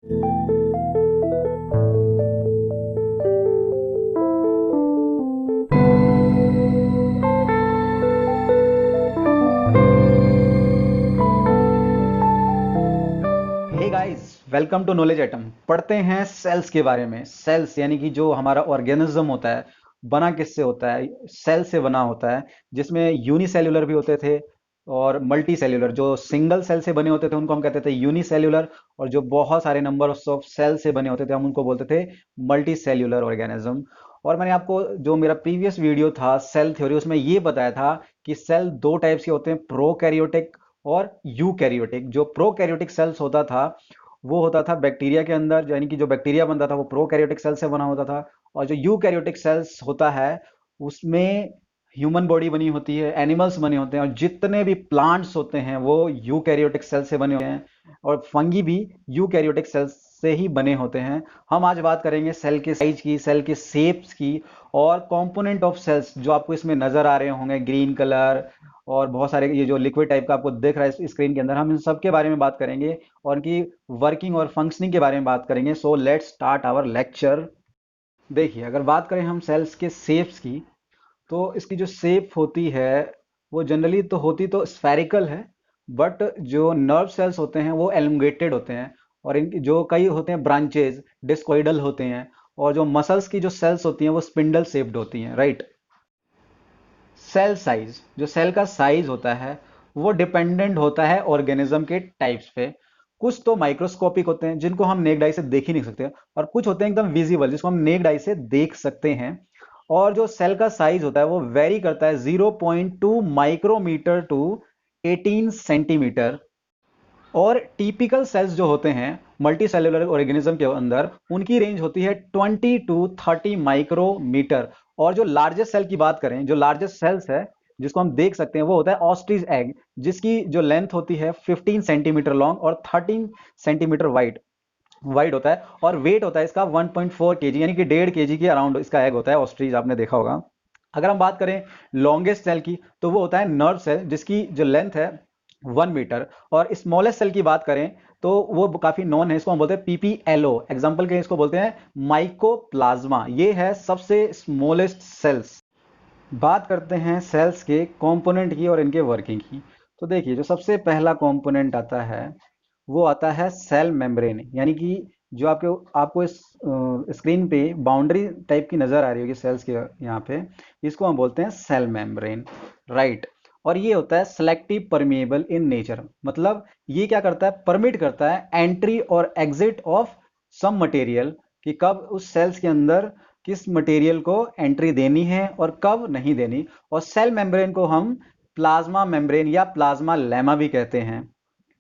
Hey guys, welcome to knowledge atom. पढ़ते हैं sales के बारे में। सेल्स यानी कि जो हमारा ऑर्गेनिज्म होता है, बना किससे होता है? सेल से बना होता है, जिसमें यूनिसेल्युलर भी होते थे और मल्टी सेल्युलर। जो सिंगल सेल से बने होते थे उनको हम कहते थे यूनिसेल्युलर, और जो बहुत सारे नंबर ऑफ सेल से बने होते थे हम उनको बोलते थे मल्टी सेल्युलर ऑर्गेनिज्म। और मैंने आपको जो मेरा प्रीवियस वीडियो था सेल थ्योरी, उसमें ये बताया था कि सेल दो टाइप्स के होते हैं, प्रोकैरियोटिक और यूकैरियोटिक। जो प्रोकैरियोटिक सेल्स होता था वो होता था बैक्टीरिया के अंदर, यानी कि जो बैक्टीरिया बनता था वो प्रोकैरियोटिक सेल से बना होता था। और जो यूकैरियोटिक सेल्स होता है उसमें ह्यूमन बॉडी बनी होती है, एनिमल्स बने होते हैं, और जितने भी प्लांट्स होते हैं वो यूकैरियोटिक सेल से बने होते हैं, और फंगी भी यूकैरियोटिक सेल्स से ही बने होते हैं। हम आज बात करेंगे सेल के साइज की, सेल के शेप्स की, और कंपोनेंट ऑफ सेल्स जो आपको इसमें नजर आ रहे होंगे, ग्रीन कलर और बहुत सारे ये जो लिक्विड टाइप का आपको दिख रहा है स्क्रीन के अंदर, हम इन सब के बारे में बात करेंगे और इनकी वर्किंग और फंक्शनिंग के बारे में बात करेंगे। So let's start our lecture. देखिए, अगर बात करें हम सेल्स के शेप्स की, तो इसकी जो शेप होती है वो जनरली तो होती तो स्फेरिकल है, बट जो नर्व सेल्स होते हैं वो एलंगेटेड होते हैं, और इनकी जो कई होते हैं ब्रांचेज डिस्कोइडल होते हैं, और जो मसल्स की जो सेल्स होती हैं वो स्पिंडल शेप्ड होती हैं, राइट। सेल साइज, जो सेल का साइज होता है वो डिपेंडेंट होता है ऑर्गेनिज्म के टाइप्स पे। कुछ तो माइक्रोस्कोपिक होते हैं जिनको हम नेक्ड आई से देख ही नहीं सकते, और कुछ होते हैं एकदम विजिबल जिसको हम नेक्ड आई से देख सकते हैं। और जो सेल का साइज होता है वो वेरी करता है 0.2 माइक्रोमीटर टू 18 सेंटीमीटर। और टिपिकल सेल्स जो होते हैं मल्टी सेल्युलर ऑर्गेनिज्म के अंदर, उनकी रेंज होती है 20 टू 30 माइक्रोमीटर। और जो लार्जेस्ट सेल की बात करें, जो लार्जेस्ट सेल्स है जिसको हम देख सकते हैं वो होता है ऑस्ट्रिच एग, जिसकी जो लेंथ होती है 15 सेंटीमीटर लॉन्ग और 13 सेंटीमीटर वाइड वाइड होता है, और वेट होता है इसका 1.4 केजी, यानी कि 1.5 केजी के अराउंड इसका एग होता है ऑस्ट्रिच, आपने देखा होगा। अगर हम बात करें लॉन्गेस्ट सेल की, तो वो होता है नर्व सेल, जिसकी जो लेंथ है 1 मीटर। और स्मॉलेस्ट सेल की बात करें तो वो काफी नॉन है, इसको हम बोलते हैं पीपीएलओ, एग्जांपल के इसको बोलते हैं माइकोप्लाज्मा। ये है सबसे स्मॉलेस्ट सेल्स। बात करते हैं सेल्स के कंपोनेंट की और इनके वर्किंग की। तो देखिए, जो सबसे पहला कंपोनेंट आता है वो आता है सेल मेम्ब्रेन, यानी कि जो आपके आपको इस स्क्रीन पे बाउंड्री टाइप की नजर आ रही होगी सेल्स के यहाँ पे, इसको हम बोलते हैं सेल मेम्ब्रेन, राइट। और ये होता है सेलेक्टिव परमिएबल इन नेचर, मतलब ये क्या करता है, परमिट करता है एंट्री और एग्जिट ऑफ सम मटेरियल, कि कब उस सेल्स के अंदर किस मटेरियल को एंट्री देनी है और कब नहीं देनी। और सेल मेम्ब्रेन को हम प्लाज्मा मेम्ब्रेन या प्लाज्मा लेमा भी कहते हैं,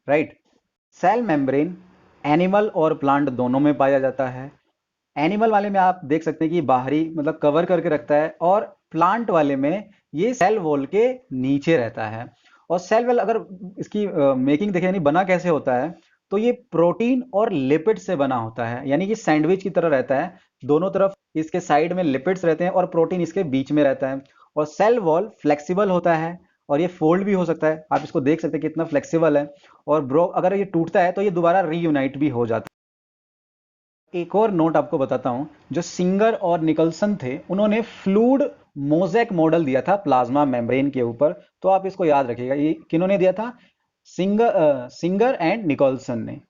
राइट। सेल मेम्ब्रेन एनिमल और प्लांट दोनों में पाया जाता है। एनिमल वाले में आप देख सकते हैं कि बाहरी मतलब कवर करके रखता है, और प्लांट वाले में ये सेल वॉल के नीचे रहता है। और सेल वॉल अगर इसकी मेकिंग देखें, यानी बना कैसे होता है, तो ये प्रोटीन और लिपिड से बना होता है, यानी कि सैंडविच की तरह रहता है। दोनों तरफ इसके साइड में लिपिड्स रहते हैं और प्रोटीन इसके बीच में रहता है। और सेल वॉल फ्लेक्सिबल होता है, और ये फोल्ड भी हो सकता है, आप इसको देख सकते हैं कितना फ्लेक्सिबल है। और ब्रो अगर ये टूटता है तो ये दोबारा रीयूनाइट भी हो जाता है। एक और नोट आपको बताता हूं, जो सिंगर और निकलसन थे उन्होंने फ्लूड मोज़ेक मॉडल दिया था प्लाज्मा मेम्ब्रेन के ऊपर। तो आप इसको याद रखिएगा, ये किन्होंने दिया था? सिंगर एंड निकोलसन ने।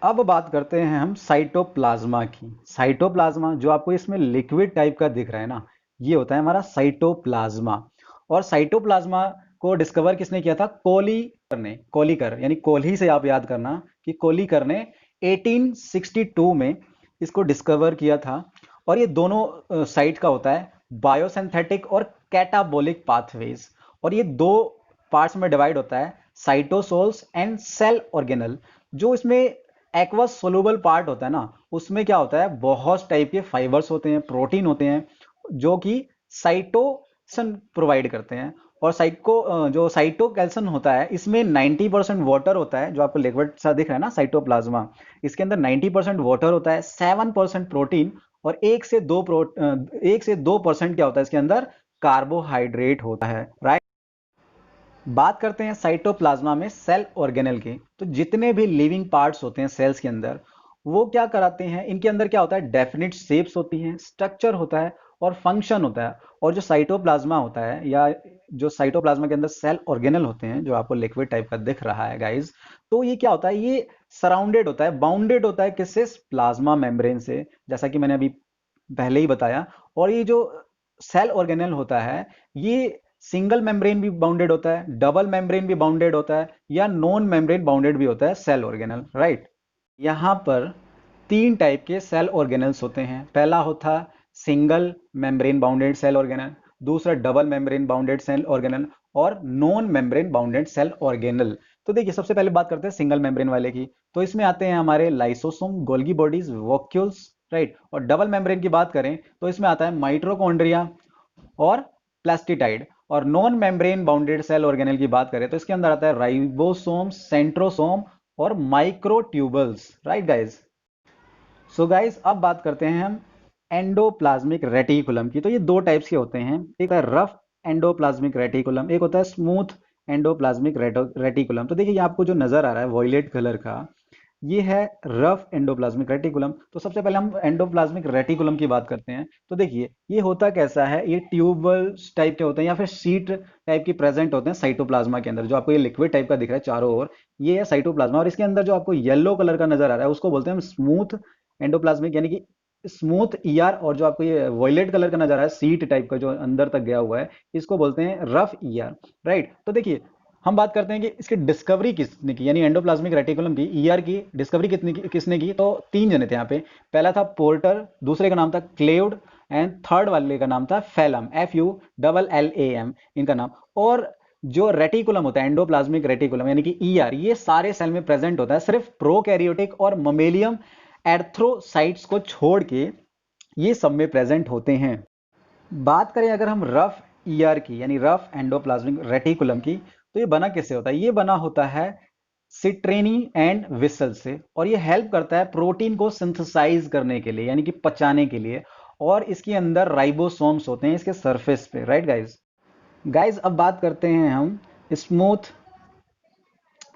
अब बात करते हैं हम साइटोप्लाज्मा की। साइटोप्लाज्मा जो आपको इसमें लिक्विड टाइप का दिख रहा है ना, ये होता है हमारा साइटोप्लाज्मा। और साइटोप्लाज्मा को डिस्कवर किसने किया था? कोलीकर ने। कोलीकर यानी कोल्ही से आप याद करना कि कोलीकर ने 1862 में इसको डिस्कवर किया था। और ये दोनों साइट का होता है बायोसिंथेटिक और कैटाबोलिक पाथवेज। और ये दो पार्ट्स में डिवाइड होता है, साइटोसोल्स एंड सेल ऑर्गेनल। जो इसमें एक्वस सोलुबल पार्ट होता है ना, उसमें क्या होता है, बहुत टाइप के फाइबर्स होते हैं, प्रोटीन होते हैं, जो कि साइटोसन प्रोवाइड करते हैं। और जो साइटोकैल्सन होता है इसमें 90% वाटर होता है, जो आपको लिक्विड सा दिख रहा है ना साइटोप्लाज्मा, इसके अंदर 90% वाटर होता है, 7% प्रोटीन, और 1 से 2% क्या होता है इसके अंदर, कार्बोहाइड्रेट होता है, राइट। बात करते हैं साइटोप्लाज्मा में सेल ऑर्गेनेल की। तो जितने भी लिविंग पार्ट्स होते हैं सेल्स के अंदर, वो क्या कराते हैं, इनके अंदर क्या होता है, डेफिनेट शेप्स होती हैं, स्ट्रक्चर होता है और फंक्शन होता है। और जो साइटोप्लाज्मा होता है, या जो साइटोप्लाज्मा के अंदर सेल ऑर्गेनल होते हैं, जो आपको लिक्विड टाइप का दिख रहा है गाइस, तो ये क्या होता है, ये सराउंडेड होता है, बाउंडेड होता है किससे, प्लाज्मा मेम्ब्रेन से, जैसा कि मैंने अभी पहले ही बताया। और ये जो सेल ऑर्गेनल होता है, ये सिंगल मेम्ब्रेन भी बाउंडेड होता है, डबल मेम्ब्रेन भी बाउंडेड होता है, या नॉन मेम्ब्रेन बाउंडेड भी होता है सेल ऑर्गेनल, राइट। यहाँ पर तीन टाइप के सेल ऑर्गेनल्स होते हैं। पहला होता single membrane bounded cell organelle, दूसरा double membrane bounded cell organelle, और non membrane bounded cell organelle. तो देखिए, सबसे पहले बात करते हैं सिंगल मेम्ब्रेन वाले की। तो इसमें आते हैं हमारे lysosome, Golgi bodies, vacuoles, right. और डबल मेम्ब्रेन की बात करें तो इसमें आता है माइटोकॉन्ड्रिया और प्लास्टिडाइड। और non membrane bounded cell organelle की बात करें तो इसके अंदर आता है राइबोसोम, सेंट्रोसोम और microtubules, right guys. So guys, अब बात करते हैं हम एंडोप्लाज्मिक रेटिकुलम की। तो ये दो टाइप्स के होते हैं, एक है रफ एंडोप्लाज्मिक रेटिकुलम, एक होता है स्मूथ एंडोप्लाज्मिक रेटिकुलम। तो देखिए, ये आपको जो नजर आ रहा है वॉयलेट कलर का, ये है रफ एंडोप्लाज्मिक रेटिकुलम। तो सबसे पहले हम एंडोप्लाज्मिक रेटिकुलम की बात करते हैं। तो देखिए, ये होता कैसा है, ये ट्यूबल्स टाइप के होते हैं या फिर शीट टाइप की प्रेजेंट होते हैं साइटोप्लाज्मा के अंदर। जो आपको ये लिक्विड टाइप का दिख रहा है चारों ओर, ये है साइटोप्लाज्मा। और इसके अंदर जो आपको येलो कलर का नजर आ रहा है उसको बोलते हैं हम स्मूथ एंडोप्लाज्मिक, यानी कि स्मूथ ईआर। और जो आपको ये वॉयलेट कलर का नजर आ रहा है सीट टाइप का जो अंदर तक गया हुआ है, इसको बोलते हैं रफ ईआर, राइट। तो देखिए, हम बात करते हैं कि इसकी डिस्कवरी किसने की, यानी एंडोप्लाज्मिक रेटिकुलम की ईआर की डिस्कवरी किसने की। तो तीन जने थे यहाँ पे। पहला था पोर्टर, दूसरे का नाम था क्लेव्ड, एंड थर्ड वाले का नाम था फैलम, FULLAM इनका नाम। और जो रेटिकुलम होता है, एंडोप्लाज्मिक रेटिकुलम यानी कि ईआर, ये सारे सेल में प्रेजेंट होता है, सिर्फ प्रोकैरियोटिक और ममेलियम एर्थ्रोसाइट्स को छोड़ के ये सब में प्रेजेंट होते हैं। बात करें अगर हम रफ ईआर की, यानी रफ एंडोप्लाज्मिक रेटिकुलम की, तो ये बना किससे होता है, ये बना होता है सिट्रेनी एंड विसल से। और ये हेल्प करता है प्रोटीन को सिंथेसाइज करने के लिए, यानी कि पचाने के लिए। और इसके अंदर राइबोसोम्स होते हैं इसके सरफेस पे, राइट गाइस। गाइस, अब बात करते हैं हम स्मूथ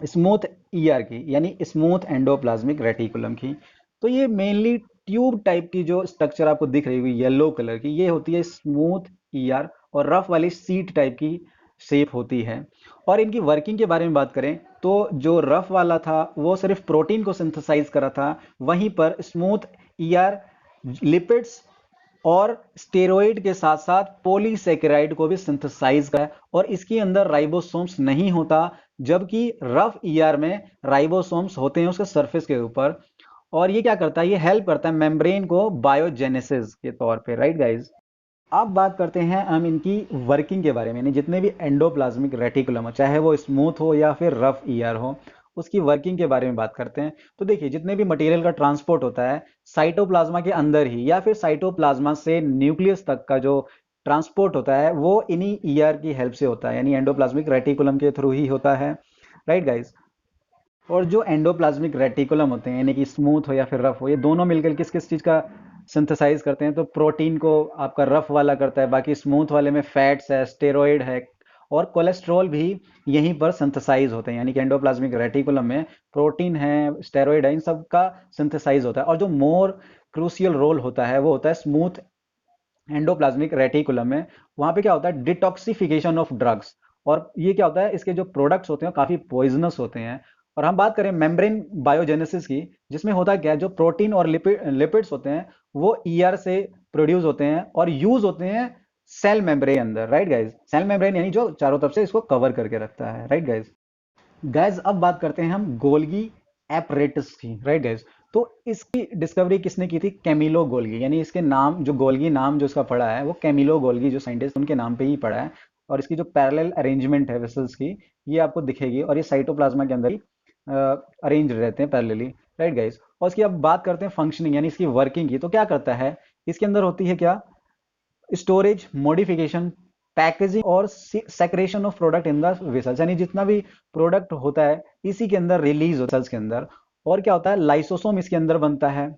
स्मूथ ईआर की, यानी स्मूथ एंडोप्लाज्मिक रेटिकुलम की। तो ये मेनली ट्यूब टाइप की जो स्ट्रक्चर आपको दिख रही होगी येलो कलर की, ये होती है स्मूथ ईआर। और रफ वाली सीट टाइप की शेप होती है। और इनकी वर्किंग के बारे में बात करें तो जो रफ वाला था वो सिर्फ प्रोटीन को सिंथेसाइज करा था, वहीं पर स्मूथ ईआर लिपिड्स और स्टेरॉइड के साथ साथ पॉलीसेकेराइड को भी सिंथेसाइज करा है। और इसके अंदर राइबोसोम्स नहीं होता, जबकि रफ ईआर में राइबोसोम्स होते हैं उसके सरफेस के ऊपर। और ये क्या करता है, ये हेल्प करता है मेम्ब्रेन को बायोजेनेसिस के तौर पे, राइट गाइस। अब बात करते हैं हम इनकी वर्किंग के बारे में, यानी जितने भी एंडोप्लाज्मिक रेटिकुलम हो, चाहे वो स्मूथ हो या फिर रफ ईआर हो, उसकी वर्किंग के बारे में बात करते हैं। तो देखिए, जितने भी मटेरियल का ट्रांसपोर्ट होता है साइटोप्लाज्मा के अंदर ही, या फिर साइटोप्लाज्मा से न्यूक्लियस तक का जो ट्रांसपोर्ट होता है, वो इन्हीं ईआर की हेल्प से होता है, यानी एंडोप्लाज्मिक रेटिकुलम के थ्रू ही होता है, राइट गाइस। और जो एंडोप्लाज्मिक रेटिकुलम होते हैं, यानी कि स्मूथ हो या फिर रफ हो, ये दोनों मिलकर किस किस चीज़ का सिंथेसाइज करते हैं, तो प्रोटीन को आपका रफ वाला करता है, बाकी स्मूथ वाले में फैट्स है, स्टेरॉइड है, और कोलेस्ट्रॉल भी यहीं पर सिंथेसाइज होते हैं। यानी कि एंडोप्लाज्मिक रेटिकुलम में प्रोटीन है, स्टेरॉइड है, इन सब का सिंथेसाइज होता है। और जो मोर क्रूशियल रोल होता है वो होता है स्मूथ एंडोप्लाज्मिक रेटिकुलम में। वहां पे क्या होता है, डिटॉक्सिफिकेशन ऑफ ड्रग्स। और ये क्या होता है, इसके जो प्रोडक्ट्स होते हैं काफी पॉइजनस होते हैं। और हम बात करें मेम्ब्रेन बायोजेनेसिस की, जिसमें होता क्या है, जो प्रोटीन और लिपिड्स होते हैं वो ईआर से प्रोड्यूस होते हैं और यूज होते हैं सेल मेम्ब्रेन अंदर, राइट गाइज। सेल मेम्ब्रेन यानी जो चारों तरफ से इसको कवर करके रखता है, राइट गाइज। गाइज, अब बात करते हैं हम गोल्गी एपरेटस की, राइट गाइज। तो इसकी डिस्कवरी किसने की थी, कैमिलो गोल्गी, यानी इसके नाम जो गोल्गी नाम जो इसका पड़ा है वो कैमिलो गोल्गी जो साइंटिस्ट उनके नाम पे ही पड़ा है। और इसकी जो पैरेलल अरेंजमेंट है वेसल्स की, ये आपको दिखेगी, और ये साइटोप्लाज्मा के अंदर ही अरेंज रहते हैं पैरेलली, राइट गाइज। और इसकी अब बात करते हैं फंक्शनिंग, यानी इसकी वर्किंग की। तो क्या करता है, इसके अंदर होती है क्या, स्टोरेज, मॉडिफिकेशन, पैकेजिंग और secretion of product in the vessels, यानी जितना भी प्रोडक्ट होता है इसी के अंदर रिलीज होता है वेसल्स के अंदर। और क्या होता है, लाइसोसोम इसके अंदर बनता है।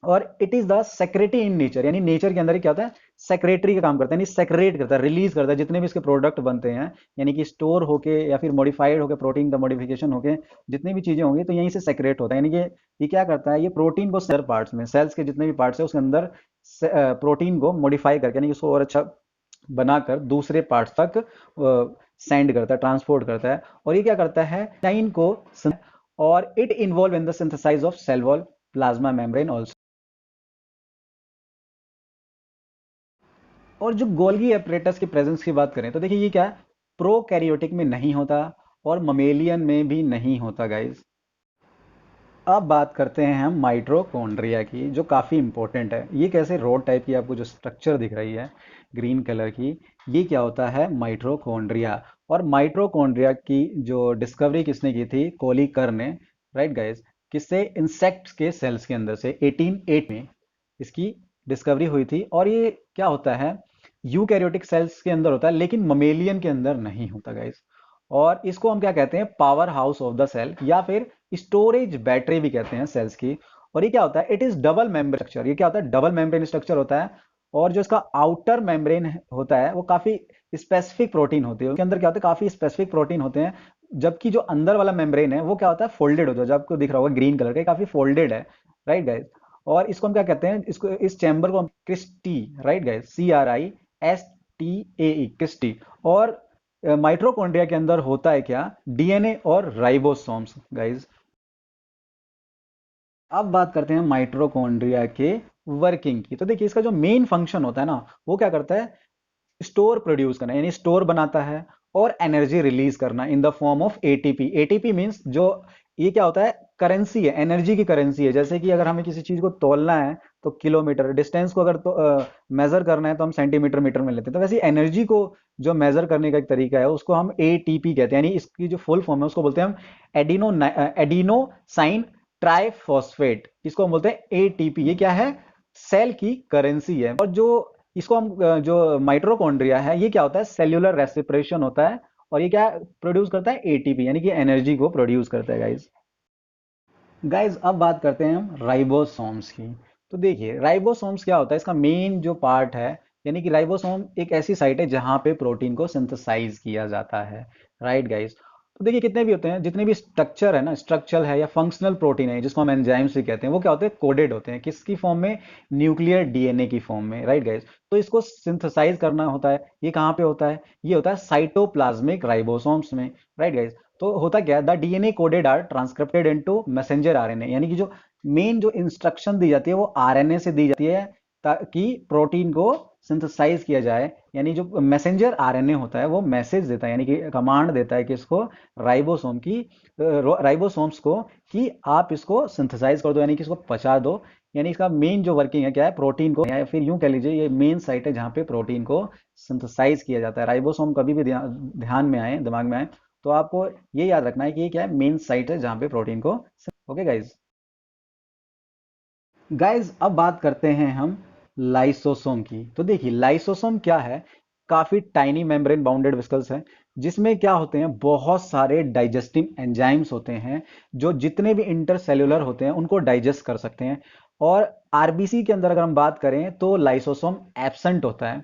और it is the secretary in nature, यानी नेचर के अंदर ही क्या होता है, सेक्रेटरी का काम करता है, यानी सेक्रेट करता है, रिलीज करता है जितने भी इसके प्रोडक्ट बनते हैं, यानी कि स्टोर होके या फिर मॉडिफाइड होके, प्रोटीन का मॉडिफिकेशन होके जितनी भी चीजें होंगी तो यहीं से सेक्रेट होता है। यानी कि ये क्या करता है, ये प्रोटीन को सेल पार्ट्स में, सेल्स के जितने भी पार्ट्स है उसके अंदर प्रोटीन को मॉडिफाई करके, यानी कि उसको और अच्छा बनाकर दूसरे पार्ट्स तक सेंड करता है, ट्रांसपोर्ट करता है। और ये क्या करता है, टाइन को, और it involve in the synthesise of cell wall plasma membrane also. और जो गोल्गी एपरेटस की प्रेजेंस की बात करें तो देखिए ये क्या है, प्रोकैरियोटिक में नहीं होता और ममेलियन में भी नहीं होता गाइस। अब बात करते हैं हम माइटोकॉन्ड्रिया की, जो काफ़ी इंपॉर्टेंट है। ये कैसे रोड टाइप की आपको जो स्ट्रक्चर दिख रही है ग्रीन कलर की, ये क्या होता है, माइटोकॉन्ड्रिया। और माइटोकॉन्ड्रिया की जो डिस्कवरी किसने की थी, कोलिकर ने, राइट गाइस। किससे, इंसेक्ट्स के सेल्स के अंदर से 1808 में इसकी डिस्कवरी हुई थी। और ये क्या होता है, यूकैरियोटिक सेल्स के अंदर होता है लेकिन ममेलियन के अंदर नहीं होता गाइस। और इसको हम क्या कहते हैं, power house of the cell, या फिर स्टोरेज बैटरी भी कहते हैं सेल्स की। और ये क्या होता है, it is double membrane structure. ये क्या होता है, डबल मेम्ब्रेन स्ट्रक्चर होता है। और जो इसका आउटर मेम्ब्रेन होता है वो काफी स्पेसिफिक प्रोटीन होती है, उसके अंदर क्या होता है, काफी स्पेसिफिक प्रोटीन होते हैं। जबकि जो अंदर वाला मेम्ब्रेन है वो क्या होता है, फोल्डेड होता है, जो आपको दिख रहा होगा ग्रीन कलर का, काफी फोल्डेड है, राइट गाइस। और इसको हम क्या कहते हैं, इसको, इस चैम्बर को हम cristae, right guys, CRISTAE, cristae. और माइटोकॉन्ड्रिया के अंदर होता है क्या, डीएनए और राइबोसोम्स गाइस। अब बात करते हैं माइटोकॉन्ड्रिया के वर्किंग की। तो देखिए इसका जो मेन फंक्शन होता है ना, वो क्या करता है, स्टोर प्रोड्यूस करना, यानी स्टोर बनाता है, और एनर्जी रिलीज करना in the form of ATP. ATP means जो, ये क्या होता है, करेंसी है, एनर्जी की करेंसी है। जैसे कि अगर हमें किसी चीज को तोलना है तो किलोमीटर, डिस्टेंस को अगर तो मेजर करना है तो हम सेंटीमीटर मीटर में लेते हैं। तो वैसे एनर्जी को जो मेजर करने का एक तरीका है उसको हम एटीपी कहते हैं, यानी इसकी जो फुल फॉर्म है उसको बोलते हैं हम एडिनोसाइन ट्राइफॉस्फेट, इसको हम बोलते हैं एटीपी। ये क्या है, सेल की करेंसी है। और जो इसको हम जो माइटोकॉन्ड्रिया है, ये क्या होता है, सेल्यूलर रेस्पिरेशन होता है। और ये क्या प्रोड्यूस करता है, एटीपी, यानी कि एनर्जी को प्रोड्यूस करता है गाइस। गाइस अब बात करते हैं हम राइबोसोम्स की। तो देखिए राइबोसोम्स क्या होता है, इसका मेन जो पार्ट है, यानी कि राइबोसोम एक ऐसी साइट है जहां पे प्रोटीन को सिंथेसाइज किया जाता है, राइट गाइस। तो देखिए कितने भी होते हैं, जितने भी स्ट्रक्चर है ना, स्ट्रक्चरल है या फंक्शनल प्रोटीन है जिसको हम एंजाइम्स भी कहते हैं, वो क्या होते हैं, कोडेड होते हैं, किसकी फॉर्म में, न्यूक्लियर डीएनए की फॉर्म में, राइट गाइस। तो इसको सिंथेसाइज करना होता है, ये कहाँ पे होता है, ये होता है साइटोप्लाज्मिक राइबोसोम्स में, राइट गाइस। तो होता क्या है, the DNA coded are transcribed into messenger RNA, यानी कि जो मेन जो इंस्ट्रक्शन दी जाती है वो आरएनए से दी जाती है ताकि प्रोटीन को सिंथेसाइज किया जाए। यानी जो मैसेंजर आरएनए होता है वो मैसेज देता है, यानी कि कमांड देता है कि इसको, राइबोसोम्स को, कि आप इसको सिंथेसाइज कर दो, यानी कि इसको पचा दो। यानी इसका मेन जो वर्किंग है क्या है, प्रोटीन को, या फिर यूं कह लीजिए ये मेन साइट है जहाँ पे प्रोटीन को सिंथेसाइज किया जाता है। राइबोसोम कभी भी ध्यान में आए, दिमाग में आए, तो आपको ये याद रखना है कि ये क्या है, मेन साइट है जहाँ पे प्रोटीन को, ओके गाइज। गाइज अब बात करते हैं हम लाइसोसोम की। तो देखिए लाइसोसोम क्या है, काफी टाइनी मेम्ब्रेन बाउंडेड वेसिकल्स है, जिसमें क्या होते हैं, बहुत सारे डाइजेस्टिव एंजाइम्स होते हैं जो जितने भी इंटरसेल्यूलर होते हैं उनको डाइजेस्ट कर सकते हैं। और आरबीसी के अंदर अगर हम बात करें तो लाइसोसोम एब्सेंट होता है।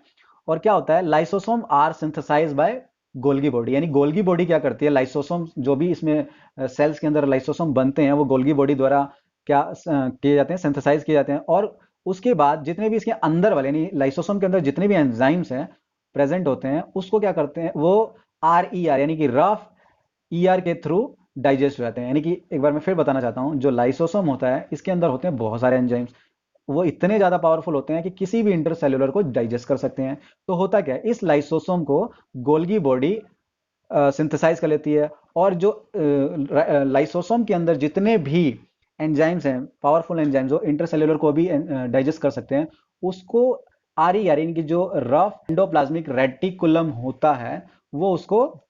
और क्या होता है, lysosome are synthesise by Golgi body, यानी गोल्गी बॉडी क्या करती है, लाइसोसोम जो भी इसमें सेल्स के अंदर लाइसोसोम बनते हैं वो गोल्गी बॉडी द्वारा क्या किए जाते हैं, सिंथेसाइज किए जाते हैं। और उसके बाद जितने भी इसके अंदर वाले, यानी लाइसोसोम के अंदर जितने भी एंजाइम्स हैं प्रेजेंट होते हैं, उसको क्या करते हैं, वो RER यानी कि रफ ER के थ्रू डाइजेस्ट हो जाते हैं। यानी कि एक बार मैं फिर बताना चाहता हूँ, जो लाइसोसोम होता है इसके अंदर होते हैं बहुत सारे एंजाइम्स, वो इतने ज्यादा पावरफुल होते हैं कि किसी भी इंटरसेल्यूलर को डाइजेस्ट कर सकते हैं। तो होता क्या है, इस लाइसोसोम को गोल्गी बॉडी सिंथेसाइज कर लेती है। और जो लाइसोसोम के अंदर जितने भी एंजाइम्स हैं, पावरफुल एंजाइम्स जो इंटरसेल्यूलर को भी डाइजेस्ट कर सकते हैं, उसको RER यानी कि जो रफ एंडोप्लाज्मिक रेटिकुलम होता है वो उसको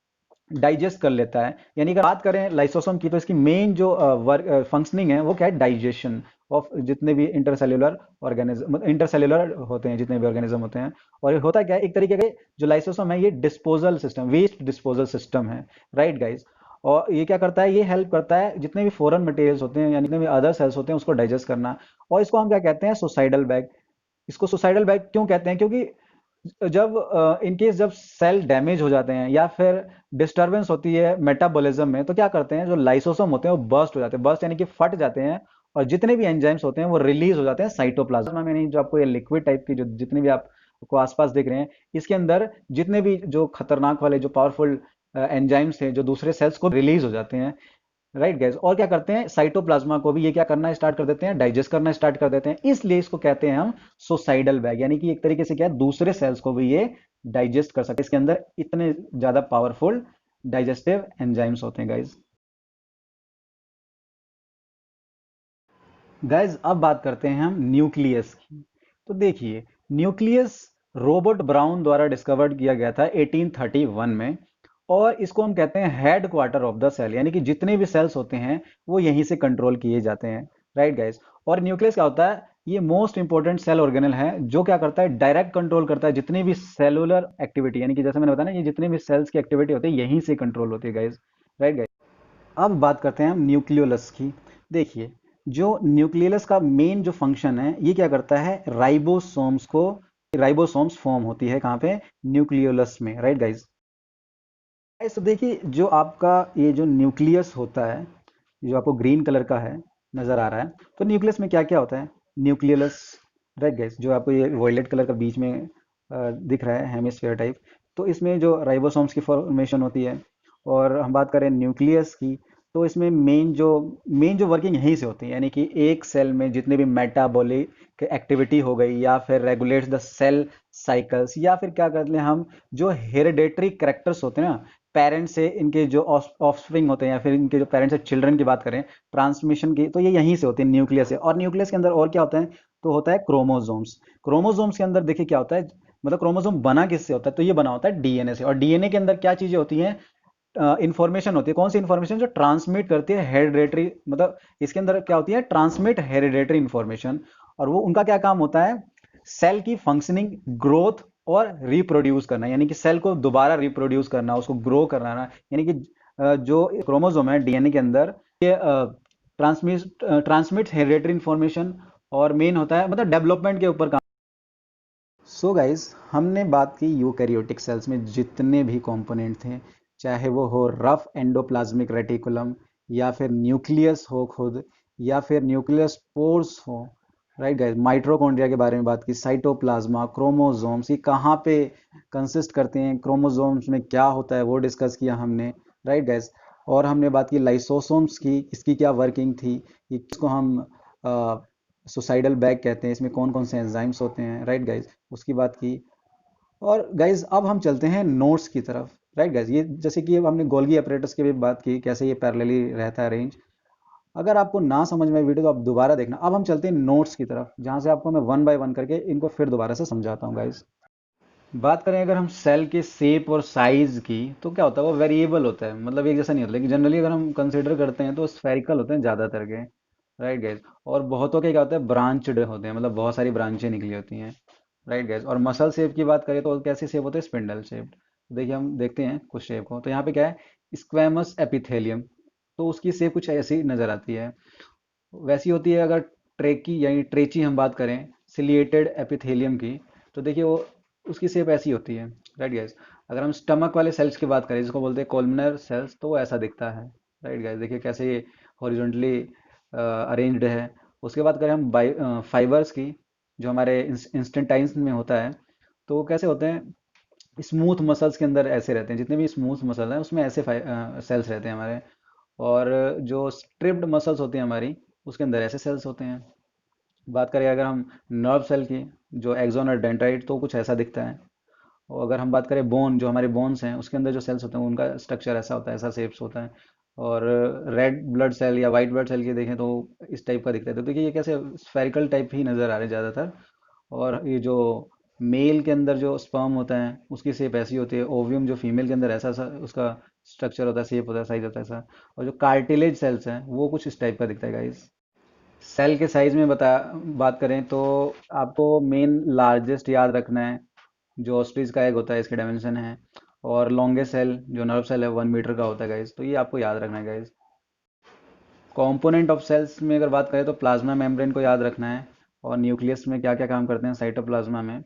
डाइजेस्ट कर लेता है। यानी अगर बात करें लाइसोसोम की तो इसकी मेन जो वर्क फंक्शनिंग है वो क्या है, डाइजेशन ऑफ जितने भी इंटरसेल्यूलर ऑर्गेनिज्म, इंटरसेल्यूलर होते हैं जितने भी ऑर्गेनिज्म होते हैं। और ये होता क्या है, एक तरीके का जो लाइसोसोम है ये disposal system, waste disposal system है, राइट गाइस। और ये क्या करता है, ये हेल्प करता है जितने भी फॉरेन मटेरियल्स होते हैं, यानी जितने भी अदर सेल्स होते हैं उसको डाइजेस्ट करना। और इसको हम क्या कहते हैं, सुसाइडल बैग। इसको सुसाइडल बैग क्यों कहते हैं, क्योंकि जब इन केस जब सेल डैमेज हो जाते हैं या फिर डिस्टरबेंस होती है मेटाबॉलिज्म में, तो क्या करते हैं, जो लाइसोसोम होते हैं वो बर्स्ट हो जाते हैं, बर्स्ट यानी कि फट जाते हैं, और जितने भी एंजाइम्स होते हैं वो रिलीज हो जाते हैं साइटोप्लाज्म में। नहीं, जो आपको ये लिक्विड टाइप की जो जितने भी आपको आसपास दिख रहे हैं, इसके अंदर जितने भी जो खतरनाक वाले जो पावरफुल एंजाइम्स हैं जो दूसरे सेल्स को रिलीज हो जाते हैं, राइट गैस। और क्या करते हैं, साइटोप्लाज्मा को भी ये क्या करना स्टार्ट कर देते हैं, डाइजेस्ट करना स्टार्ट कर देते हैं। इसलिए इसको कहते हैं हम सुसाइडल बैग, यानी कि एक तरीके से क्या है, दूसरे सेल्स को भी ये डाइजेस्ट कर सकते हैं। इसके अंदर इतने ज्यादा पावरफुल डाइजेस्टिव एंजाइम्स होते हैं गाइज। गाइज अब बात करते हैं हम न्यूक्लियस की। तो देखिए, न्यूक्लियस रॉबर्ट ब्राउन द्वारा डिस्कवर्ड किया गया था 1831 में, और इसको हम कहते हैं head quarter of the cell, यानी कि जितने भी सेल्स होते हैं वो यहीं से कंट्रोल किए जाते हैं, राइट गाइज। और न्यूक्लियस क्या होता है, ये मोस्ट इंपॉर्टेंट सेल ऑर्गेनल है जो क्या करता है, डायरेक्ट कंट्रोल करता है जितनी भी सेलुलर एक्टिविटी, यानी कि जैसे मैंने बताया ना, ये जितने भी सेल्स की एक्टिविटी होती है यहीं से कंट्रोल होती है गाइज, राइट गाइज। अब बात करते हैं हम न्यूक्लियोलस की। देखिए, जो न्यूक्लियोलस का मेन जो फंक्शन है, ये क्या करता है, राइबोसोम्स को, राइबोसोम्स फॉर्म होती है कहाँ पे, न्यूक्लियोलस में, राइट गाइज। तो देखिए, जो आपका ये जो न्यूक्लियस होता है, जो आपको ग्रीन कलर का है नजर आ रहा है, तो न्यूक्लियस में क्या क्या होता है, न्यूक्लियस, राइट गाइस, जो आपको ये वॉयलेट कलर का बीच में दिख रहा है हेमिस्फीयर टाइप, तो इसमें जो राइबोसोम्स की फॉर्मेशन होती है। और हम बात करें न्यूक्लियस की, तो इसमें मेन जो वर्किंग यहीं से होती है, यानी कि एक सेल में जितने भी मेटाबॉलिक एक्टिविटी हो गई, या फिर रेगुलेट्स द सेल साइकिल्स, या फिर क्या करते हैं हम, जो हेरिडेटरी करेक्टर्स होते हैं ना, पेरेंट्स से इनके जो ऑफस्प्रिंग होते हैं, या फिर इनके जो पेरेंट्स से चिल्ड्रन की बात करें, ट्रांसमिशन की, तो ये यहीं से होती है, न्यूक्लियस से। और न्यूक्लियस के अंदर और क्या होता है, तो होता है क्रोमोसोम्स। क्रोमोसोम्स के अंदर देखिए क्या होता है, मतलब क्रोमोसोम बना किससे होता है, तो ये बना होता है डीएनए से। और डीएनए के अंदर क्या चीजें होती हैं, इंफॉर्मेशन होती है। कौन सी इंफॉर्मेशन, जो ट्रांसमिट करती है हेरिडेटरी, मतलब इसके अंदर क्या होती है, ट्रांसमिट हेरिडेटरी इंफॉर्मेशन। और वो उनका क्या काम होता है, सेल की फंक्शनिंग, ग्रोथ और रिप्रोड्यूस करना, यानी कि सेल को दोबारा रिप्रोड्यूस करना, उसको ग्रो कराना। यानी कि जो क्रोमोसोम है डीएनए के अंदर, ये ट्रांसमिट हेरिडेटरी इंफॉर्मेशन, और मेन होता है मतलब डेवलपमेंट के ऊपर काम। सो गाइज, हमने बात की यूकैरियोटिक सेल्स में जितने भी कंपोनेंट थे, चाहे वो हो रफ एंडोप्लाज्मिक रेटिकुलम, या फिर न्यूक्लियस हो खुद, या फिर न्यूक्लियस पोर्स हो, राइट गाइज। माइटोकॉन्ड्रिया के बारे में बात की, साइटोप्लाज्मा, क्रोमोसोम्स, ये कहाँ पे कंसिस्ट करते हैं, क्रोमोसोम्स में क्या होता है वो डिस्कस किया हमने, राइट गाइज। और हमने बात की लाइसोसोम्स की, इसकी क्या वर्किंग थी, इसको हम सुसाइडल बैग कहते हैं, इसमें कौन कौन से एंजाइम्स होते हैं, राइट गाइज, उसकी बात की। और गाइज अब हम चलते हैं नोट्स की तरफ, राइट गाइज। ये जैसे कि अब हमने गोल्गी अपरेटस की भी बात की, कैसे ये पैरेलली रहता है अरेंज। अगर आपको ना समझ में वीडियो तो आप दोबारा देखना। अब हम चलते हैं नोट्स की तरफ, जहां से आपको मैं वन बाय वन करके इनको फिर दोबारा से समझाता हूँ गाइज। बात करें अगर हम सेल के शेप और साइज की, तो क्या होता है, वो वेरिएबल होता है, मतलब एक जैसा नहीं होता। लेकिन जनरली अगर हम कंसिडर करते हैं तो स्फेरिकल होते हैं ज़्यादातर के, राइट गाइज। और बहुतों के क्या होता है, ब्रांचड होते हैं, मतलब बहुत सारी ब्रांचें निकली होती हैं, राइट गाइज। और मसल शेप की बात करें तो कैसे शेप होते हैं, स्पिंडल शेप। देखिए हम देखते हैं कुछ शेप को, तो यहाँ पे क्या है, स्क्वेमस एपिथेलियम, तो उसकी शेप कुछ ऐसी नजर आती है। वैसी होती है अगर ट्रेकी यानी ट्रेची हम बात करें, सिलिएटेड एपिथेलियम की, तो देखिए वो उसकी शेप ऐसी होती है, राइट गाइस। अगर हम स्टमक वाले सेल्स की बात करें, जिसको बोलते हैं कोलमनर सेल्स, तो वो ऐसा दिखता है, राइट गाइस। देखिए कैसे ये हॉरिजॉन्टली अरेंज्ड है। उसके बाद करें हम फाइबर्स की, जो हमारे इंस्टेंटाइन्स में होता है, तो वो कैसे होते हैं, स्मूथ मसल्स के अंदर ऐसे रहते हैं, जितने भी स्मूथ मसल हैं उसमें ऐसे सेल्स रहते हैं हमारे। और जो स्ट्रिप्ड मसल्स होती हैं हमारी, उसके अंदर ऐसे सेल्स होते हैं। बात करें अगर हम नर्व सेल की, जो एक्सोन और डेंड्राइट, तो कुछ ऐसा दिखता है। और अगर हम बात करें बोन, जो हमारे बोन्स हैं उसके अंदर जो सेल्स होते हैं उनका स्ट्रक्चर ऐसा होता है, ऐसा शेप्स होता है। और रेड ब्लड सेल या वाइट ब्लड सेल की देखें तो इस टाइप का दिखता है। तो देखिए ये कैसे स्फेरिकल टाइप ही नज़र आ रहे हैं ज़्यादातर। और ये जो मेल के अंदर जो स्पर्म होता है उसकी शेप ऐसी होती है, ओवियम जो फीमेल के अंदर ऐसा सा उसका स्ट्रक्चर होता है, शेप होता है, साइज होता है ऐसा। और जो कार्टिलेज सेल्स हैं वो कुछ इस टाइप का दिखता है गाइस। सेल के साइज में बात करें तो आपको मेन लार्जेस्ट याद रखना है, जो ऑस्ट्रिच का एग होता है, इसके डायमेंशन है। और लॉन्गेस्ट सेल जो नर्व सेल है 1 मीटर का होता है गाइस, तो ये आपको याद रखना है गाइस। कंपोनेंट ऑफ सेल्स में अगर बात करें तो प्लाज्मा मेम्ब्रेन को याद रखना है। और न्यूक्लियस में क्या क्या काम करते हैं साइटोप्लाज्मा में,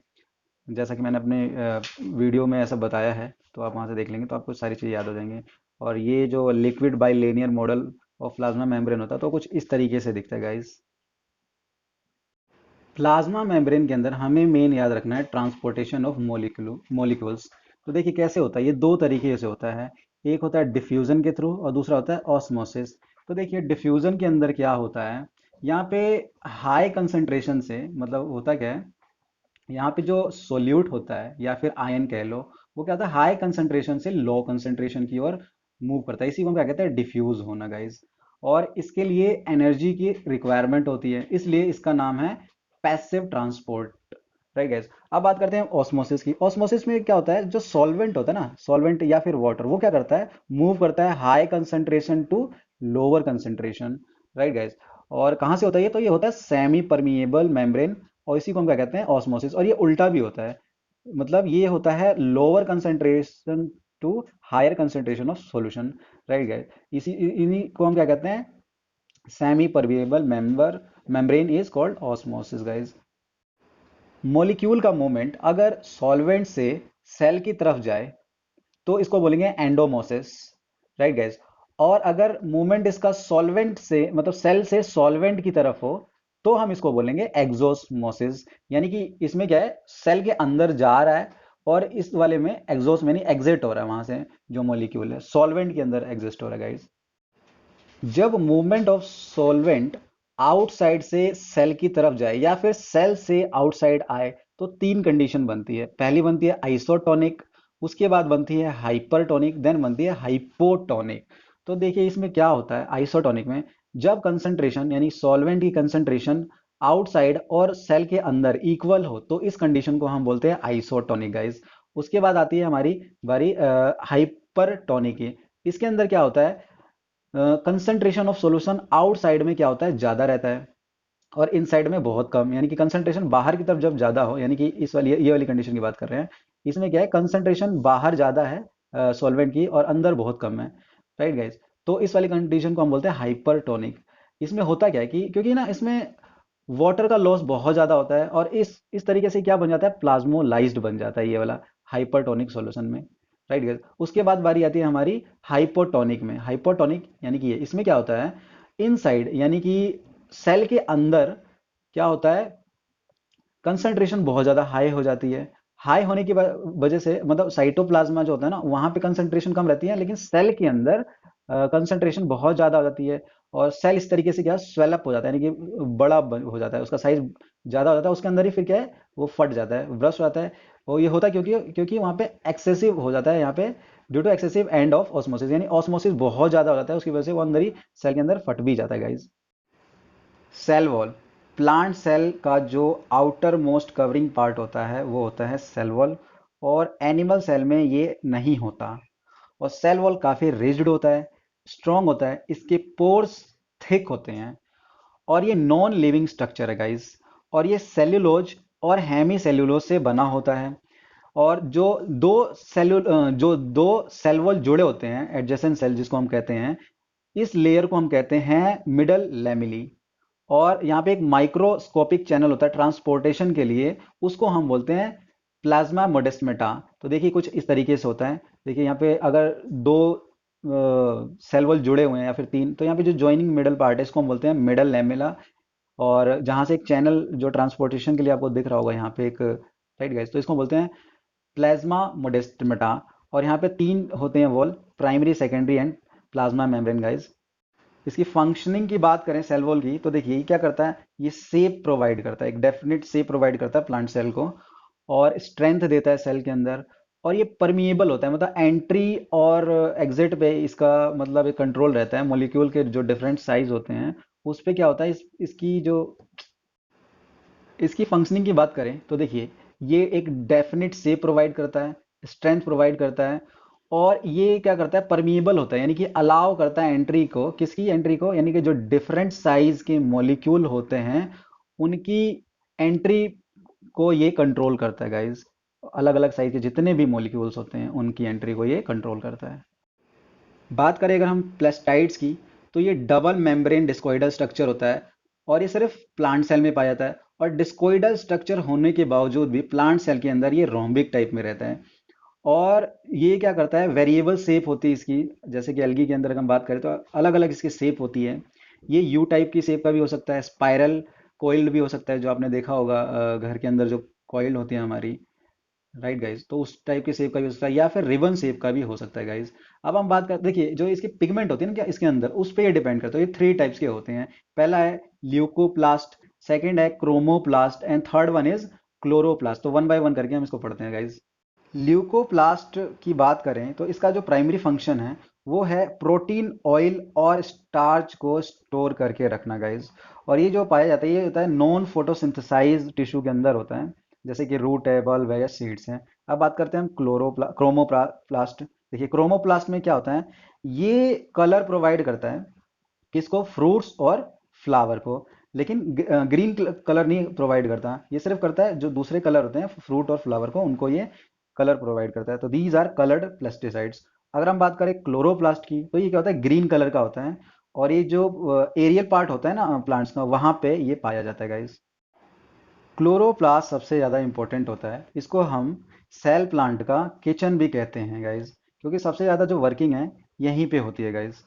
जैसा कि मैंने अपने वीडियो में ऐसा बताया है, तो आप वहाँ से देख लेंगे तो आपको सारी चीज़ें याद हो जाएंगी। और ये जो liquid by linear model of plasma membrane होता है तो कुछ इस तरीके से दिखता है गाइस। प्लाज्मा मेम्ब्रेन के अंदर हमें मेन याद रखना है ट्रांसपोर्टेशन ऑफ मॉलिक्यूल्स। तो देखिए कैसे होता है, ये दो तरीके से होता है। एक होता है डिफ्यूजन के थ्रू और दूसरा होता है ऑस्मोसिस। तो देखिए डिफ्यूजन के अंदर क्या होता है, यहाँ पे हाई कंसंट्रेशन से मतलब होता क्या है, यहाँ पे जो सोल्यूट होता है या फिर आयन कह लो, वो क्या होता है हाई कंसंट्रेशन से लो कंसंट्रेशन की ओर मूव करता है। इसी को हम क्या कहते हैं, डिफ्यूज होना गाइस। और इसके लिए एनर्जी की रिक्वायरमेंट होती है, इसलिए इसका नाम है पैसिव ट्रांसपोर्ट। Right guys. अब बात करते हैं ऑस्मोसिस की। ऑस्मोसिस में क्या होता है, जो सॉल्वेंट होता है ना, सॉल्वेंट या फिर वाटर, वो क्या करता है, मूव करता है high concentration to lower concentration. Right guys. और कहाँ से होता है ये, तो ये होता है सेमी परमिएबल मेम्ब्रेन, और इसी को हम क्या कहते हैं, ऑस्मोसिस। और ये उल्टा भी होता है, मतलब ये होता है lower concentration to higher concentration of solution. Right guys. इन्हीं को हम क्या कहते हैं, semi permeable membrane is called osmosis guys. Molecule का मूवमेंट अगर सॉल्वेंट से सेल की तरफ जाए तो इसको बोलेंगे एंडोमोसिस। Right guys. और अगर मूवमेंट इसका सॉल्वेंट से मतलब सेल से सॉल्वेंट की तरफ हो तो हम इसको बोलेंगे एक्सोस्मोसिस। यानी कि इसमें क्या है, सेल के अंदर जा रहा है, और इस वाले में एग्जॉस्ट यानी एग्जिट हो रहा है वहां से, जो मॉलिक्यूल है सॉल्वेंट के अंदर एग्जिस्ट हो रहा है गाइस। जब मूवमेंट ऑफ सॉल्वेंट आउटसाइड से सेल की तरफ जाए या फिर सेल से आउटसाइड आए तो तीन कंडीशन बनती है। पहली बनती है आइसोटोनिक, उसके बाद बनती है हाइपरटोनिक, देन बनती है हाइपोटोनिक। तो देखिए इसमें क्या होता है, आइसोटोनिक में जब कंसंट्रेशन यानी सॉल्वेंट की कंसंट्रेशन आउटसाइड और सेल के अंदर इक्वल हो तो इस कंडीशन को हम बोलते हैं आइसोटोनिक गाइस। उसके बाद आती है हमारी बारी हाइपरटोनिक की। इसके अंदर क्या होता है, कंसंट्रेशन ऑफ सॉल्यूशन आउटसाइड में क्या होता है, ज्यादा रहता है, और इनसाइड में बहुत कम। यानी कि कंसंट्रेशन बाहर की तरफ जब ज्यादा हो, यानी कि इस वाली ये वाली कंडीशन की बात कर रहे हैं, इसमें क्या है कंसंट्रेशन बाहर ज्यादा है सॉल्वेंट की, और अंदर बहुत कम है। Right guys. तो इस वाली कंडीशन को हम बोलते हैं हाइपरटोनिक। इसमें होता क्या है कि क्योंकि ना इसमें वाटर का लॉस बहुत ज्यादा होता है, और इस तरीके से क्या बन जाता है, प्लाज्मोलाइज्ड बन जाता है ये वाला हाइपरटोनिक सॉल्यूशन में। Right guys. उसके बाद बारी आती है हमारी हाइपोटोनिक में। हाइपोटोनिक यानी कि ये इसमें क्या होता है, इनसाइड यानी कि सेल के अंदर क्या होता है, कंसंट्रेशन बहुत ज़्यादा हाई हो जाती है। हाई होने की वजह से मतलब साइटोप्लाज्मा जो होता है ना, वहाँ पे कंसंट्रेशन कम रहती है, लेकिन सेल के अंदर कंसंट्रेशन बहुत ज़्यादा हो जाती है। और सेल इस तरीके से क्या स्वेलअप हो जाता है, यानी कि बड़ा हो जाता है, उसका साइज ज़्यादा हो जाता है, उसके अंदर ही फिर क्या है, वो फट जाता है, ब्रस्ट हो जाता है। और ये होता है क्योंकि क्योंकि वहाँ पे एक्सेसिव हो जाता है, यहाँ पे due to excessive end of osmosis, यानी ऑस्मोसिस बहुत ज़्यादा हो जाता है, उसकी वजह से वो अंदर ही सेल के अंदर फट भी जाता है guys. Cell wall, plant cell का जो आउटर मोस्ट कवरिंग पार्ट होता है वो होता है सेल वॉल, और एनिमल सेल में ये नहीं होता। और सेल वॉल काफ़ी रिजिड होता है, स्ट्रॉन्ग होता है, इसके पोर्स थिक होते हैं, और ये नॉन लिविंग स्ट्रक्चर है गाइस। और ये सेल्यूलोज और हेमी सेल्यूलोज से बना होता है। और जो दो सेल वॉल जुड़े होते हैं, एडजेसेंट सेल जिसको हम कहते हैं, इस लेयर को हम कहते हैं मिडल लैमिली। और यहाँ पे एक माइक्रोस्कोपिक चैनल होता है ट्रांसपोर्टेशन के लिए, उसको हम बोलते हैं प्लाज्मा मोडेस्मेटा। तो देखिए कुछ इस तरीके से होता है। देखिए यहाँ पे अगर दो सेल वॉल जुड़े हुए हैं या फिर तीन, तो यहाँ पे जो ज्वाइनिंग मिडल पार्ट है इसको हम बोलते हैं मिडल लैमेला। और जहाँ से एक चैनल जो ट्रांसपोर्टेशन के लिए आपको दिख रहा होगा यहाँ पे एक, राइट गाइस, तो इसको बोलते हैं प्लाज्मा मोडेस्मेटा। और यहाँ पे तीन होते हैं wall, primary secondary and plasma membrane guys. इसकी फंक्शनिंग की बात करें सेल वॉल की, तो देखिए ये क्या करता है, ये शेप प्रोवाइड करता है, एक डेफिनेट शेप प्रोवाइड करता है प्लांट सेल को, और स्ट्रेंथ देता है सेल के अंदर। और ये परमिएबल होता है, मतलब एंट्री और एग्जिट पे इसका मतलब एक कंट्रोल रहता है। मॉलिक्यूल के जो डिफरेंट साइज होते हैं उस पे क्या होता है, इसकी फंक्शनिंग की बात करें तो देखिए ये एक डेफिनेट शेप प्रोवाइड करता है, स्ट्रेंथ प्रोवाइड करता है, और ये क्या करता है, परमिएबल होता है, यानी कि अलाउ करता है एंट्री को, किसकी एंट्री को, यानी कि जो डिफरेंट साइज के मॉलिक्यूल होते हैं उनकी एंट्री को ये कंट्रोल करता है गाइज। अलग अलग साइज के जितने भी मॉलिक्यूल्स होते हैं उनकी एंट्री को ये कंट्रोल करता है। बात करें अगर हम प्लास्टाइड्स की, तो ये डबल मेम्ब्रेन डिस्कोइडल स्ट्रक्चर होता है, और ये सिर्फ प्लांट सेल में पाया जाता है। और डिस्कोइडल स्ट्रक्चर होने के बावजूद भी प्लांट सेल के अंदर ये रोम्बिक टाइप में रहता है। और ये क्या करता है, वेरिएबल शेप होती है इसकी। जैसे कि एल्गी के अंदर अगर हम बात करें तो अलग अलग इसकी शेप होती है। ये यू टाइप की शेप का भी हो सकता है, स्पाइरल कोइल्ड भी हो सकता है, जो आपने देखा होगा घर के अंदर जो कॉइल होती है हमारी, राइट गाइज, तो उस टाइप के शेप का भी हो सकता है, या फिर रिबन शेप का भी हो सकता है गाइज। अब हम बात कर, देखिए जो इसके पिगमेंट होते हैं ना क्या इसके अंदर, उस पर ये डिपेंड करता है। ये थ्री टाइप्स के होते हैं। पहला है ल्यूकोप्लास्ट, सेकंड है chromoplast, and third one is chloroplast. तो वन बाय वन करके हम इसको पढ़ते हैं गाइज। ल्यूकोप्लास्ट की बात करें तो इसका जो प्राइमरी फंक्शन है वो है प्रोटीन, ऑयल और स्टार्च को स्टोर करके रखना गाइज। और ये जो पाया जाता है ये होता है नॉन फोटोसिंथेसाइज टिश्यू के अंदर होता है, जैसे कि रूट है, बल्ब है या सीड्स हैं। अब बात करते हैं हम क्रोमोप्लास्ट। देखिए क्रोमोप्लास्ट में क्या होता है, ये कलर प्रोवाइड करता है किसको, फ्रूट्स और फ्लावर को। लेकिन ग्रीन कलर नहीं प्रोवाइड करता, ये सिर्फ करता है जो दूसरे कलर होते हैं फ्रूट और फ्लावर को, उनको ये कलर प्रोवाइड करता है। तो दीज आर कलर्ड पेस्टिसाइड्स। अगर हम बात करें क्लोरोप्लास्ट की तो ये क्या होता है, ग्रीन कलर का होता है। और ये जो एरियल पार्ट होता है ना प्लांट्स का, वहां पे ये पाया जाता है गाइस। क्लोरोप्लास्ट सबसे ज़्यादा इंपॉर्टेंट होता है, इसको हम सेल प्लांट का किचन भी कहते हैं गाइस, क्योंकि सबसे ज़्यादा जो वर्किंग है यहीं पे होती है गाइस।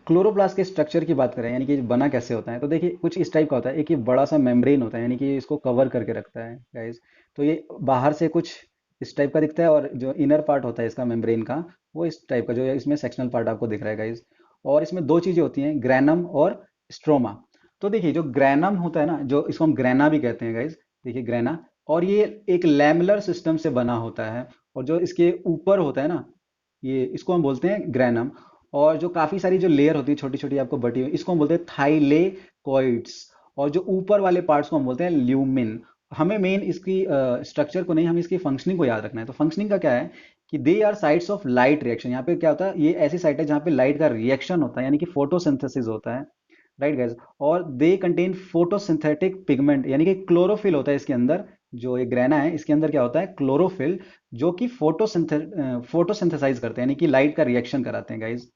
क्लोरोप्लास्ट के स्ट्रक्चर की बात करें, यानी कि बना कैसे होता है, तो देखिए कुछ इस टाइप का होता है। एक ये बड़ा सा मेम्ब्रेन होता है, यानी कि इसको कवर करके रखता है गाइस। तो ये बाहर से कुछ इस टाइप का दिखता है, और जो इनर पार्ट होता है इसका मेम्ब्रेन का, वो इस टाइप का, जो इसमें सेक्शनल पार्ट आपको दिख रहा है गाइस। और इसमें दो चीज़ें होती हैं, ग्रैनम और स्ट्रोमा। तो देखिए जो ग्रैनम होता है ना, जो इसको हम ग्रैना भी कहते हैं गाइस, देखिए ग्रैना। और ये एक लैमेलर सिस्टम से बना होता है। और जो इसके ऊपर होता है ना, ये इसको हम बोलते हैं ग्रैनम। और जो काफी सारी जो लेयर होती है छोटी छोटी आपको बटी हुई, इसको हम बोलते हैं थाइलेकोइड्स। और जो ऊपर वाले पार्ट्स को हम बोलते हैं ल्यूमिन। हमें मेन इसकी स्ट्रक्चर को नहीं, हमें इसकी फंक्शनिंग को याद रखना है। तो फंक्शनिंग का क्या है कि they are sites of light reaction. यहाँ पे क्या होता है, ये ऐसी साइट है जहाँ पे लाइट का रिएक्शन होता है, यानी कि फोटोसिंथेसिस होता है, राइट गाइज। और दे कंटेन फोटोसिंथेटिक पिगमेंट, यानी कि क्लोरोफिल होता है इसके अंदर। जो ये ग्रेना है इसके अंदर क्या होता है, क्लोरोफिल, जो कि फोटोसिंथेसाइज करते हैं, यानी कि लाइट का रिएक्शन कराते हैं गाइज।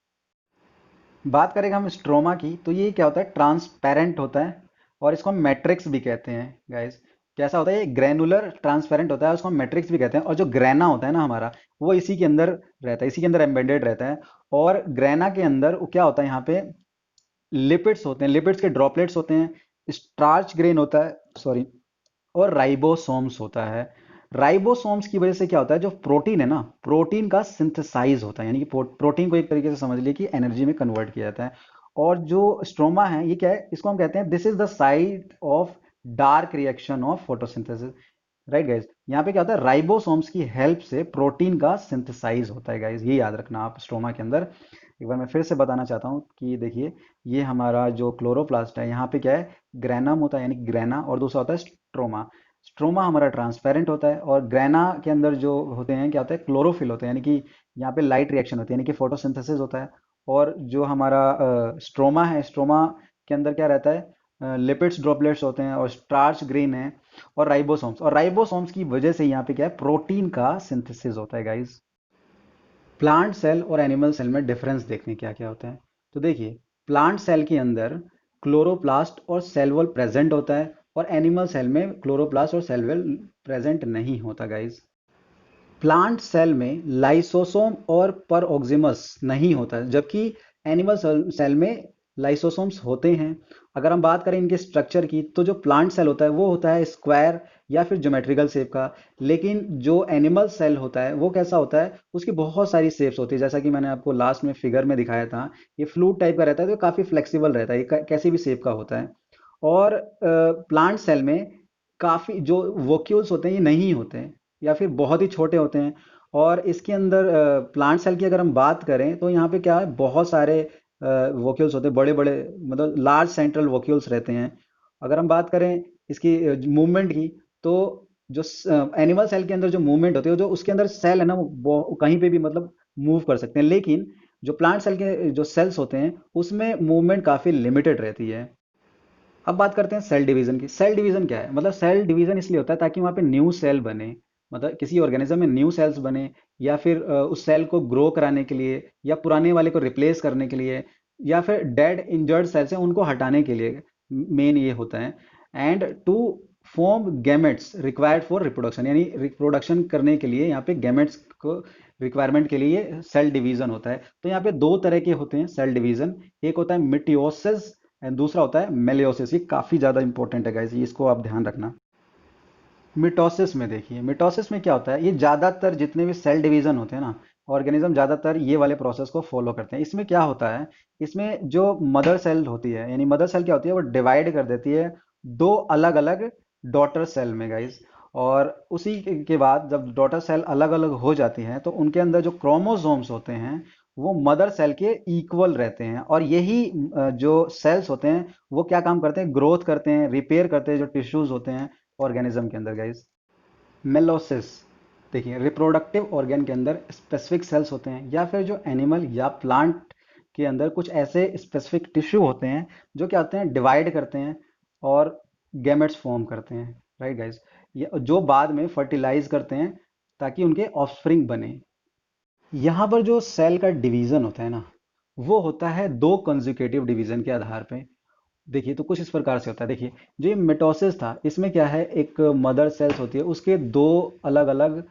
बात करेंगे हम स्ट्रोमा की, तो ये क्या होता है, ट्रांसपेरेंट होता है। और इसको हम मैट्रिक्स भी कहते हैं गाइस। कैसा होता है, ये ग्रैनुलर ट्रांसपेरेंट होता है, उसको हम मैट्रिक्स भी कहते हैं। और जो ग्रेना होता है ना हमारा, वो इसी के अंदर रहता है, इसी के अंदर एम्बेडेड रहता है। और ग्रेना के अंदर वो क्या होता है, यहाँ पे लिपिड्स होते हैं, लिपिड्स के ड्रॉपलेट्स होते हैं, स्टार्च ग्रेन होता है, सॉरी, और राइबोसोम्स होता है। राइबोसोम्स की वजह से क्या होता है, जो प्रोटीन है ना, प्रोटीन का सिंथेसाइज होता है, यानी कि प्रोटीन को एक तरीके से समझ लिए कि एनर्जी में कन्वर्ट किया जाता है। और जो स्ट्रोमा है ये क्या है, इसको हम कहते हैं this is the site of dark reaction of photosynthesis, right guys. यहाँ पे क्या होता है, राइबोसोम्स की हेल्प से प्रोटीन का सिंथेसाइज होता है गाइज, ये याद रखना आप स्ट्रोमा के अंदर। एक बार मैं फिर से बताना चाहता हूँ कि देखिए ये हमारा जो क्लोरोप्लास्ट है, यहाँ पे क्या है, ग्रैनम होता है यानी कि ग्रैना, और दूसरा होता है स्ट्रोमा। स्ट्रोमा हमारा ट्रांसपेरेंट होता है, और ग्रैना के अंदर जो होते हैं क्या होता है, क्लोरोफिल होते हैं, यानी कि यहाँ पे लाइट रिएक्शन होती है, यानी कि फोटोसिंथेसिस होता है। और जो हमारा स्ट्रोमा है, स्ट्रोमा के अंदर क्या रहता है, लिपिड्स ड्रॉपलेट्स होते हैं, और स्टार्च ग्रेन है, और राइबोसोम्स की वजह से यहाँ पे क्या है, प्रोटीन का सिंथेसिस होता है गाइस। प्लांट सेल और एनिमल सेल में डिफरेंस देखने क्या क्या होता है, तो देखिए प्लांट सेल के अंदर क्लोरोप्लास्ट और सेल वॉल प्रेजेंट होता है, और एनिमल सेल में क्लोरोप्लास्ट और सेल वॉल प्रेजेंट नहीं होता गाइस। प्लांट सेल में लाइसोसोम और परऑक्सिमस नहीं होता है, जबकि एनिमल सेल में लाइसोसोम्स होते हैं। अगर हम बात करें इनके स्ट्रक्चर की, तो जो प्लांट सेल होता है वो होता है स्क्वायर या फिर ज्योमेट्रिकल शेप का। लेकिन जो एनिमल सेल होता है वो कैसा होता है, उसकी बहुत सारी शेप्स होती है, जैसा कि मैंने आपको लास्ट में फिगर में दिखाया था। ये फ्लूट टाइप का रहता है, तो काफ़ी फ्लेक्सिबल रहता है, ये कैसी भी शेप का होता है। और प्लांट सेल में काफ़ी जो वोक्यूल्स होते हैं ये नहीं होते हैं, या फिर बहुत ही छोटे होते हैं। और इसके अंदर प्लांट सेल की अगर हम बात करें तो यहाँ पे क्या है, बहुत सारे वोक्यूल्स होते हैं, बड़े बड़े, मतलब लार्ज सेंट्रल वोक्यूल्स रहते हैं। अगर हम बात करें इसकी मूवमेंट की, तो जो एनिमल सेल के अंदर जो मूवमेंट होती है, जो उसके अंदर सेल है ना वो कहीं पे भी मतलब मूव कर सकते हैं। लेकिन जो प्लांट सेल के जो सेल्स होते हैं उसमें मूवमेंट काफ़ी लिमिटेड रहती है। अब बात करते हैं सेल डिवीजन की। सेल डिवीजन क्या है, मतलब सेल डिवीजन इसलिए होता है ताकि वहाँ पे न्यू सेल बने, मतलब किसी ऑर्गेनिज्म में न्यू सेल्स बने, या फिर उस सेल को ग्रो कराने के लिए, या पुराने वाले को रिप्लेस करने के लिए, या फिर डेड इंजर्ड सेल्स हैं उनको हटाने के लिए, मेन ये होता है। And to form gametes required for reproduction, यानी रिप्रोडक्शन करने के लिए यहाँ पे गैमेट्स को रिक्वायरमेंट के लिए सेल डिवीजन होता है। तो यहाँ पे दो तरह के होते हैं सेल डिवीजन, एक होता है मिटियोसिस एंड दूसरा होता है मेलियोसिस। ये काफी ज्यादा इंपॉर्टेंट है गाइस, इसको आप ध्यान रखना। मिटोसिस में देखिए, मिटोसिस में क्या होता है, ये ज़्यादातर जितने भी सेल डिवीज़न होते हैं ना, ऑर्गेनिज्म ज़्यादातर ये वाले प्रोसेस को फॉलो करते हैं। इसमें क्या होता है, इसमें जो मदर सेल होती है, यानी मदर सेल क्या होती है, वो डिवाइड कर देती है दो अलग अलग डॉटर सेल में गाइस। और उसी के बाद जब डॉटर सेल अलग अलग हो जाती हैं तो उनके अंदर जो क्रोमोसोम्स होते हैं वो मदर सेल के इक्वल रहते हैं। और यही जो सेल्स होते हैं वो क्या काम करते हैं, ग्रोथ करते हैं, रिपेयर करते हैं जो टिश्यूज होते हैं ऑर्गेनिज्म के अंदर गाइस। मेलोसिस, देखिए रिप्रोडक्टिव ऑर्गन के अंदर स्पेसिफिक सेल्स होते हैं या फिर जो एनिमल या प्लांट के अंदर कुछ ऐसे स्पेसिफिक टिश्यू होते हैं जो क्या होते हैं, डिवाइड करते हैं और गैमेट्स फॉर्म करते हैं, राइट गाइस। ये जो बाद में फर्टिलाइज करते हैं ताकि उनके ऑफस्प्रिंग बने। यहाँ पर जो सेल का डिवीजन होता है ना, वो होता है दो कंसेक्यूटिव डिवीजन के आधार पे। देखिए तो कुछ इस प्रकार से होता है। देखिए जो ये मिटोसिस था, इसमें क्या है, एक मदर सेल्स होती है, उसके दो अलग अलग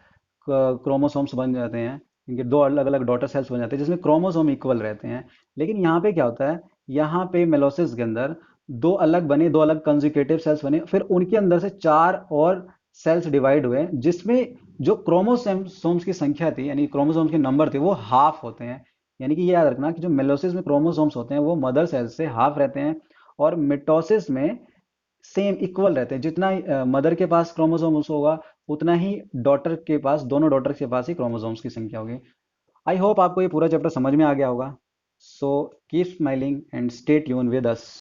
क्रोमोसोम्स बन जाते हैं, इनके दो अलग अलग डॉटर सेल्स बन जाते हैं जिसमें क्रोमोसोम इक्वल रहते हैं। लेकिन यहाँ पे क्या होता है, यहाँ पे मेलोसिस के अंदर दो अलग बने, दो अलग कंजुगेटिव सेल्स बने, फिर उनके अंदर से चार और सेल्स डिवाइड हुए जिसमें जो क्रोमोसोम्स की संख्या थी, यानी क्रोमोसोम्स के नंबर थे, वो हाफ होते हैं। यानी कि ये याद रखना कि जो मेलोसिस में क्रोमोसोम्स होते हैं वो मदर सेल्स से हाफ रहते हैं, और मिटोसिस में सेम इक्वल रहते हैं। जितना मदर के पास क्रोमोसोम्स होगा उतना ही डॉटर के पास, दोनों डॉटर के पास ही क्रोमोसोम्स की संख्या होगी। आई होप आपको ये पूरा चैप्टर समझ में आ गया होगा। So keep smiling and stay tune with us.